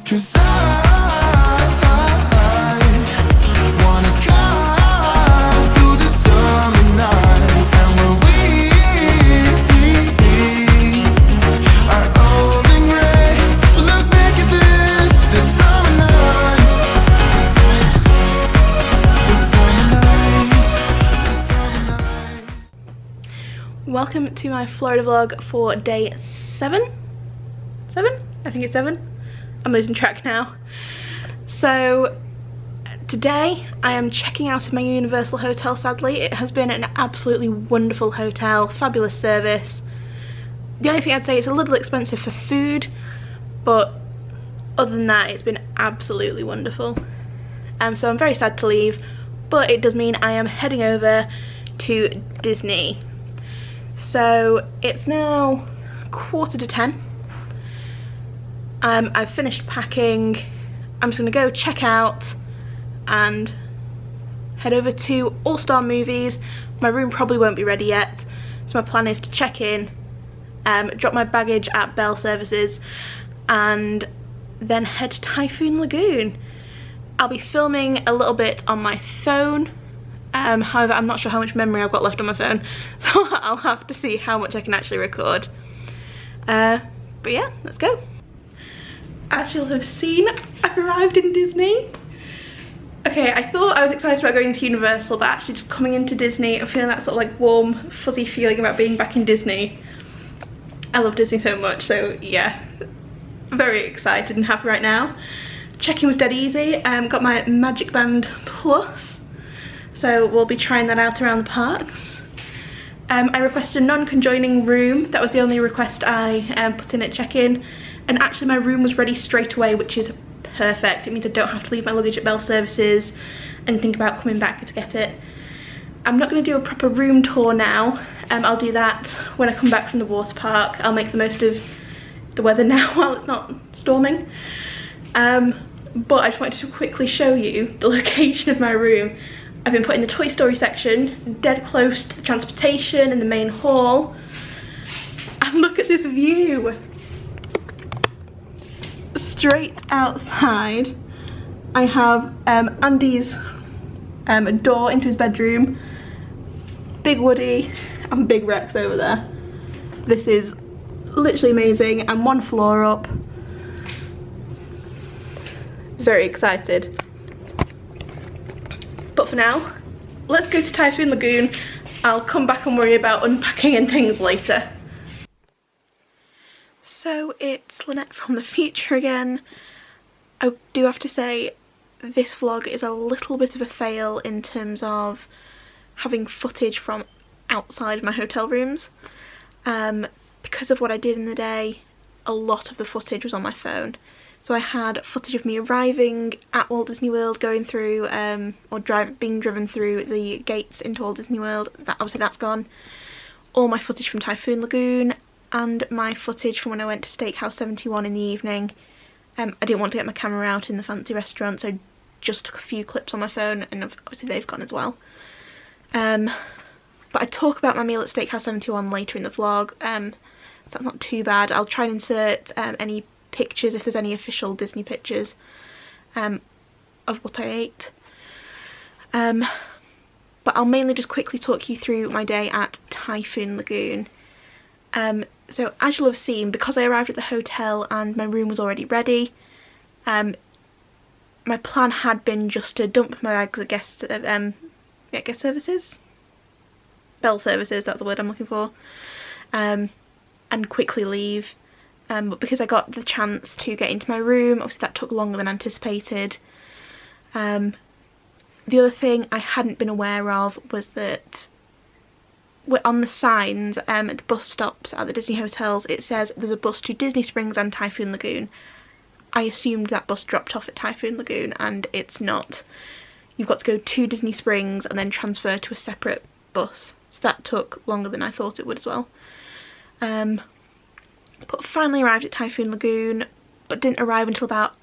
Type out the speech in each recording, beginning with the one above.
'Cause I wanna drive through the summer night, and when we are old and gray, we'll look back at this summer night, this summer night, this summer night. Welcome to my Florida vlog for day 7? I think it's 7. I'm losing track now. So today I am checking out of my Universal hotel, sadly. It has been an absolutely wonderful hotel, fabulous service. The only thing I'd say is a little expensive for food, but other than that it's been absolutely wonderful. So I'm very sad to leave, but it does mean I am heading over to Disney. So it's now 9:45. I've finished packing. I'm just going to go check out and head over to All Star Movies. My room probably won't be ready yet, so my plan is to check in, drop my baggage at Bell Services, and then head to Typhoon Lagoon. I'll be filming a little bit on my phone, however I'm not sure how much memory I've got left on my phone, so I'll have to see how much I can actually record. But yeah, let's go. As you'll have seen, I've arrived in Disney. Okay, I thought I was excited about going to Universal, but actually just coming into Disney and feeling that sort of like warm, fuzzy feeling about being back in Disney. I love Disney so much, so yeah, very excited and happy right now. Check-in was dead easy. Got my Magic Band Plus, so we'll be trying that out around the parks. I requested a non-conjoining room. That was the only request I put in at check-in. And actually my room was ready straight away, which is perfect. It means I don't have to leave my luggage at Bell Services and think about coming back to get it. I'm not going to do a proper room tour now. I'll do that when I come back from the water park. I'll make the most of the weather now while it's not storming. But I just wanted to quickly show you the location of my room. I've been put in the Toy Story section, dead close to the transportation and the main hall. And look at this view. Straight outside I have Andy's door into his bedroom, Big Woody and Big Rex over there. This is literally amazing. I'm one floor up. Very excited. But for now, let's go to Typhoon Lagoon. I'll come back and worry about unpacking and things later. So it's Lynette from the future again. I do have to say this vlog is a little bit of a fail in terms of having footage from outside of my hotel rooms. Because of what I did in the day, a lot of the footage was on my phone. So I had footage of me arriving at Walt Disney World, going through, being driven through the gates into Walt Disney World. Obviously that's gone. All my footage from Typhoon Lagoon, and my footage from when I went to Steakhouse 71 in the evening. I didn't want to get my camera out in the fancy restaurant, so I just took a few clips on my phone, and obviously they've gone as well. But I talk about my meal at Steakhouse 71 later in the vlog, so that's not too bad. I'll try and insert any pictures, if there's any official Disney pictures, of what I ate. But I'll mainly just quickly talk you through my day at Typhoon Lagoon. So as you'll have seen, because I arrived at the hotel and my room was already ready, my plan had been just to dump my bags at guest services? Bell Services, that's the word I'm looking for, and quickly leave. But because I got the chance to get into my room, obviously that took longer than anticipated. The other thing I hadn't been aware of was that on the signs at the bus stops at the Disney hotels, it says there's a bus to Disney Springs and Typhoon Lagoon. I assumed that bus dropped off at Typhoon Lagoon, and it's not. You've got to go to Disney Springs and then transfer to a separate bus. So that took longer than I thought it would as well. But finally arrived at Typhoon Lagoon, but didn't arrive until about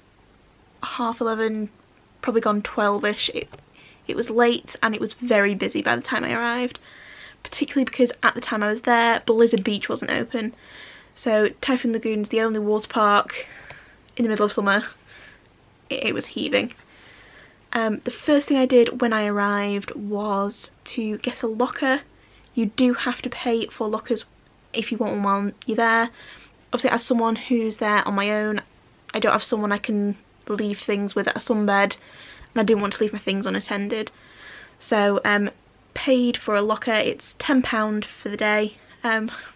11:30, probably gone 12ish. It was late and it was very busy by the time I arrived, particularly because at the time I was there, Blizzard Beach wasn't open. So Typhoon Lagoon's the only water park in the middle of summer it was heaving. The first thing I did when I arrived was to get a locker. You do have to pay for lockers if you want one while you're there. Obviously, as someone who's there on my own, I don't have someone I can leave things with at a sunbed, and I didn't want to leave my things unattended. So paid for a locker. It's £10 for the day,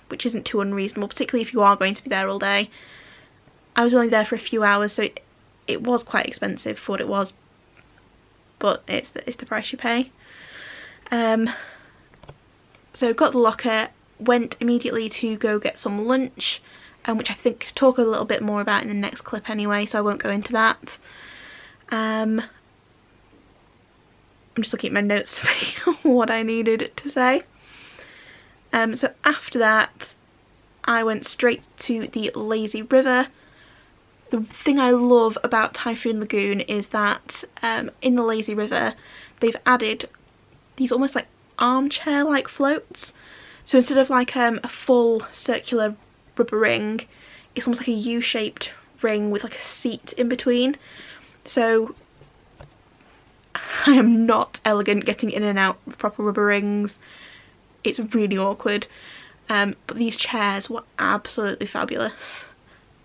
which isn't too unreasonable, particularly if you are going to be there all day. I was only there for a few hours, so it was quite expensive for what it was, but it's the price you pay. So got the locker, went immediately to go get some lunch, which I think to talk a little bit more about in the next clip anyway, so I won't go into that. I'm just looking at my notes to see what I needed to say. So after that, I went straight to the lazy river. The thing I love about Typhoon Lagoon is that in the lazy river, they've added these almost like armchair-like floats. So instead of like a full circular rubber ring, it's almost like a U-shaped ring with like a seat in between. So I am not elegant getting in and out with proper rubber rings. It's really awkward. But these chairs were absolutely fabulous.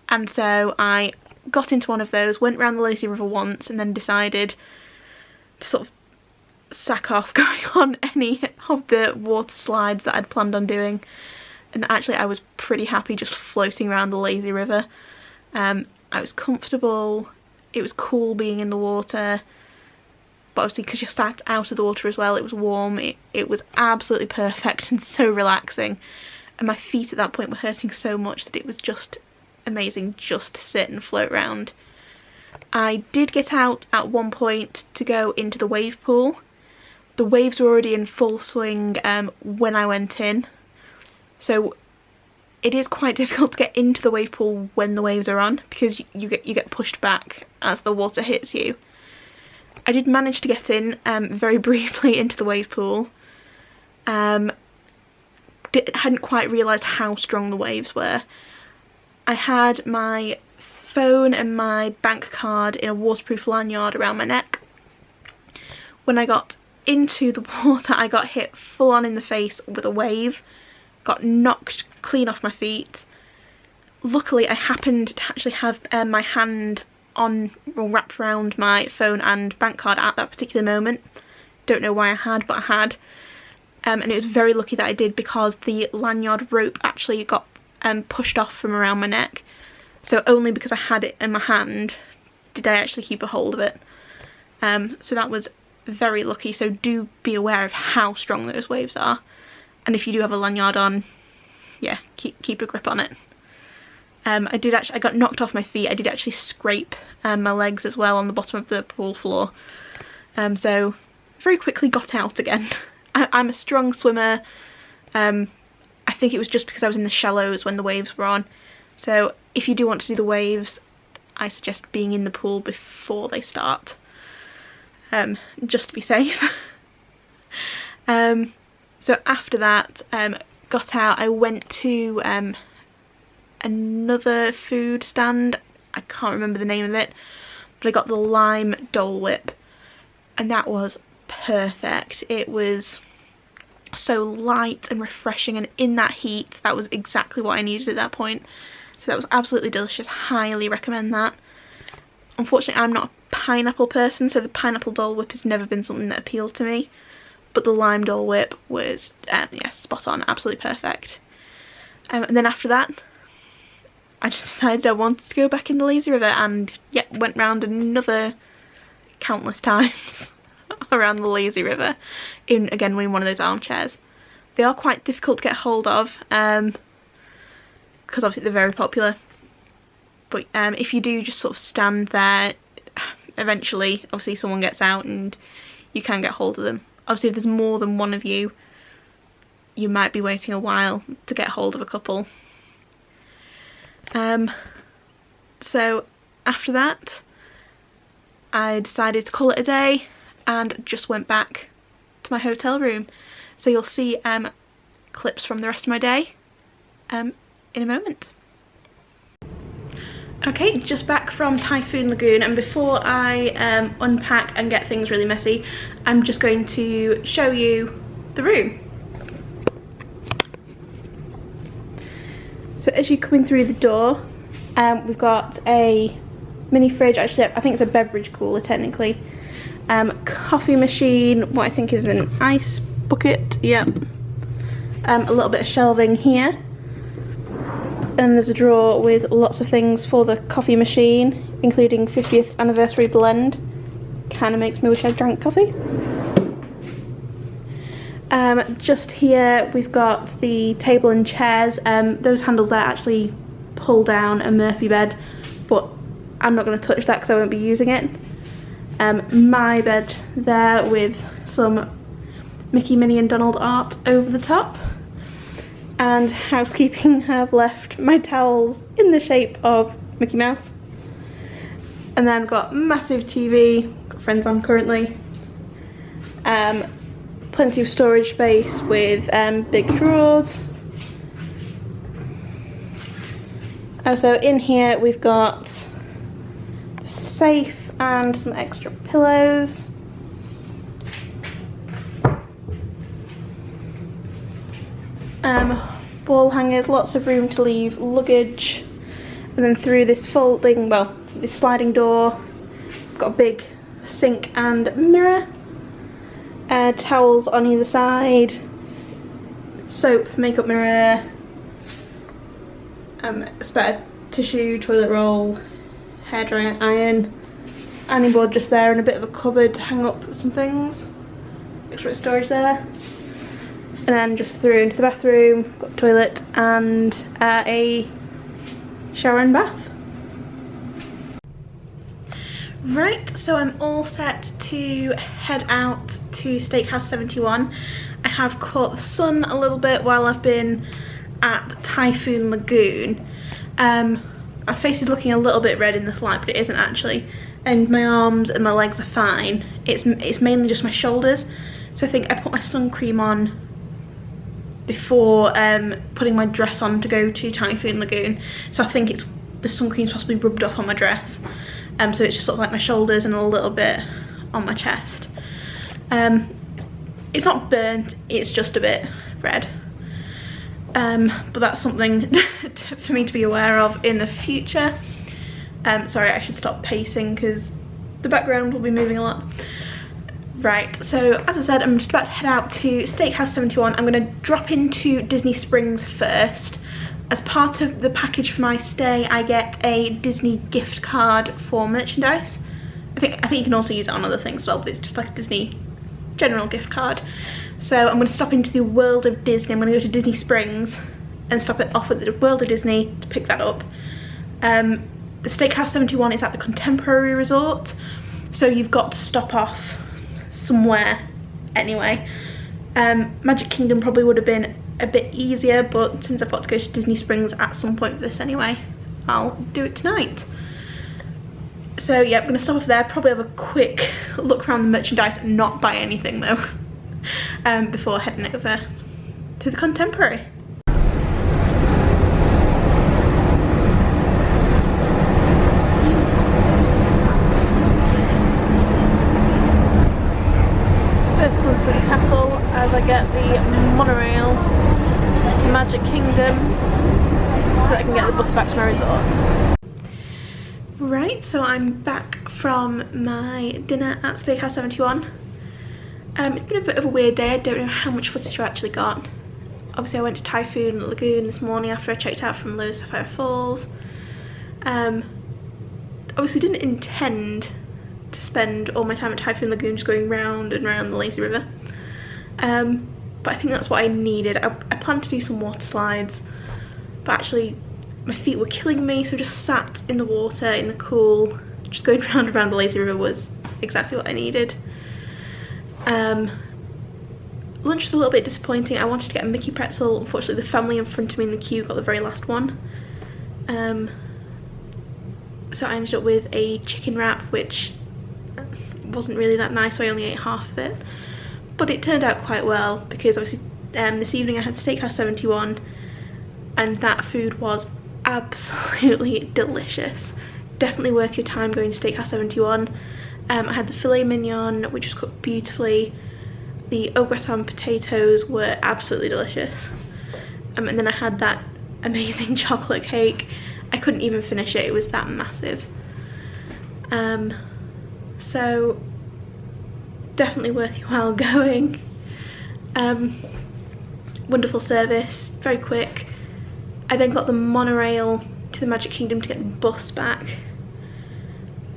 And so I got into one of those, went around the lazy river once, and then decided to sort of sack off going on any of the water slides that I'd planned on doing. And actually I was pretty happy just floating around the lazy river. I was comfortable, it was cool being in the water, but obviously because you're sat out of the water as well, it was warm, it was absolutely perfect and so relaxing. And my feet at that point were hurting so much that it was just amazing just to sit and float around. I did get out at one point to go into the wave pool. The waves were already in full swing when I went in, so it is quite difficult to get into the wave pool when the waves are on, because you get pushed back as the water hits you. I did manage to get in very briefly into the wave pool. Hadn't quite realised how strong the waves were. I had my phone and my bank card in a waterproof lanyard around my neck. When I got into the water, I got hit full on in the face with a wave, got knocked clean off my feet. Luckily I happened to actually have my hand on or wrapped around my phone and bank card at that particular moment. Don't know why I had, but I had. And it was very lucky that I did, because the lanyard rope actually got pushed off from around my neck. So only because I had it in my hand did I actually keep a hold of it. So that was very lucky, so do be aware of how strong those waves are. And if you do have a lanyard on, yeah, keep a grip on it. I got knocked off my feet. I did actually scrape my legs as well on the bottom of the pool floor. So very quickly got out again. I'm a strong swimmer. I think it was just because I was in the shallows when the waves were on. So if you do want to do the waves, I suggest being in the pool before they start, just to be safe. So after that, got out, I went to another food stand. I can't remember the name of it, but I got the lime Dole Whip, and that was perfect. It was so light and refreshing, and in that heat that was exactly what I needed at that point. So that was absolutely delicious. Highly recommend that. Unfortunately I'm not a pineapple person, so the pineapple Dole Whip has never been something that appealed to me, but the lime Dole Whip was yeah, spot on, absolutely perfect. And then after that I just decided I wanted to go back in the lazy river, and yeah, went round another countless times around the lazy river in one of those armchairs. They are quite difficult to get hold of because obviously they're very popular, but if you do just sort of stand there, eventually obviously someone gets out and you can get hold of them. Obviously if there's more than one of you, you might be waiting a while to get hold of a couple. So after that I decided to call it a day and just went back to my hotel room. So you'll see clips from the rest of my day in a moment. Okay, just back from Typhoon Lagoon, and before I unpack and get things really messy, I'm just going to show you the room. So as you come in through the door, we've got a mini fridge. Actually, I think it's a beverage cooler technically. Coffee machine, what I think is an ice bucket, yep. A little bit of shelving here. And there's a drawer with lots of things for the coffee machine, including 50th anniversary blend. Kind of makes me wish I drank coffee. Just here we've got the table and chairs. Those handles there actually pull down a Murphy bed, but I'm not going to touch that because I won't be using it. My bed there with some Mickey, Minnie and Donald art over the top. And housekeeping have left my towels in the shape of Mickey Mouse. And then I've got massive TV, got Friends on currently. Plenty of storage space with big drawers. So in here we've got the safe and some extra pillows. Wall hangers, lots of room to leave luggage, and then through this folding, well, this sliding door, got a big sink and mirror, towels on either side, soap, makeup mirror, spare tissue, toilet roll, hairdryer, iron, ironing board just there, and a bit of a cupboard to hang up some things, extra storage there. And then just through into the bathroom, got a toilet and a shower and bath. Right, so I'm all set to head out to Steakhouse 71. I have caught the sun a little bit while I've been at Typhoon Lagoon. My face is looking a little bit red in this light, but it isn't actually. And my arms and my legs are fine. It's mainly just my shoulders. So I think I put my sun cream on before putting my dress on to go to Typhoon Lagoon, so I think it's the sun cream's possibly rubbed off on my dress, so it's just sort of like my shoulders and a little bit on my chest. It's not burnt, it's just a bit red, but that's something for me to be aware of in the future. Sorry, I should stop pacing because the background will be moving a lot. Right, so as I said, I'm just about to head out to Steakhouse 71. I'm going to drop into Disney Springs first. As part of the package for my stay, I get a Disney gift card for merchandise. I think you can also use it on other things as well, but it's just like a Disney general gift card. So I'm going to stop into the World of Disney. I'm going to go to Disney Springs and stop it off at the World of Disney to pick that up. The Steakhouse 71 is at the Contemporary Resort, so you've got to stop off somewhere anyway. Magic Kingdom probably would have been a bit easier, but since I've got to go to Disney Springs at some point for this anyway, I'll do it tonight. So yeah, I'm going to stop off there, probably have a quick look around the merchandise, not buy anything though, before heading over to the Contemporary. First glimpse of the castle as I get the monorail to Magic Kingdom so that I can get the bus back to my resort. Right, so I'm back from my dinner at Steakhouse 71. It's been a bit of a weird day. I don't know how much footage I actually got. Obviously I went to Typhoon Lagoon this morning after I checked out from Sapphire Falls. Obviously didn't intend to spend all my time at Typhoon Lagoon just going round and round the lazy river, but I think that's what I needed. I planned to do some water slides, but actually my feet were killing me, so just sat in the water in the cool, just going round and round the lazy river was exactly what I needed. Lunch was a little bit disappointing. I wanted to get a Mickey pretzel. Unfortunately the family in front of me in the queue got the very last one, so I ended up with a chicken wrap, which wasn't really that nice, so I only ate half of it, but it turned out quite well because obviously this evening I had Steakhouse 71 and that food was absolutely delicious. Definitely worth your time going to Steakhouse 71. I had the filet mignon, which was cooked beautifully. The au gratin potatoes were absolutely delicious. And then I had that amazing chocolate cake. I couldn't even finish it, it was that massive. So definitely worth your while going. Wonderful service, very quick. I then got the monorail to the Magic Kingdom to get the bus back.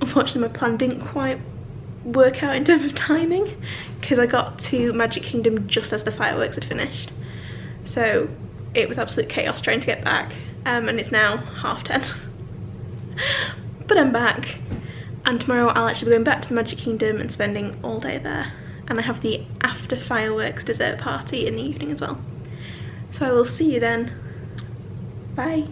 Unfortunately my plan didn't quite work out in terms of timing, because I got to Magic Kingdom just as the fireworks had finished. So it was absolute chaos trying to get back, and it's now 10:30. But I'm back, and tomorrow I'll actually be going back to the Magic Kingdom and spending all day there. And I have the after fireworks dessert party in the evening as well. So I will see you then. Bye.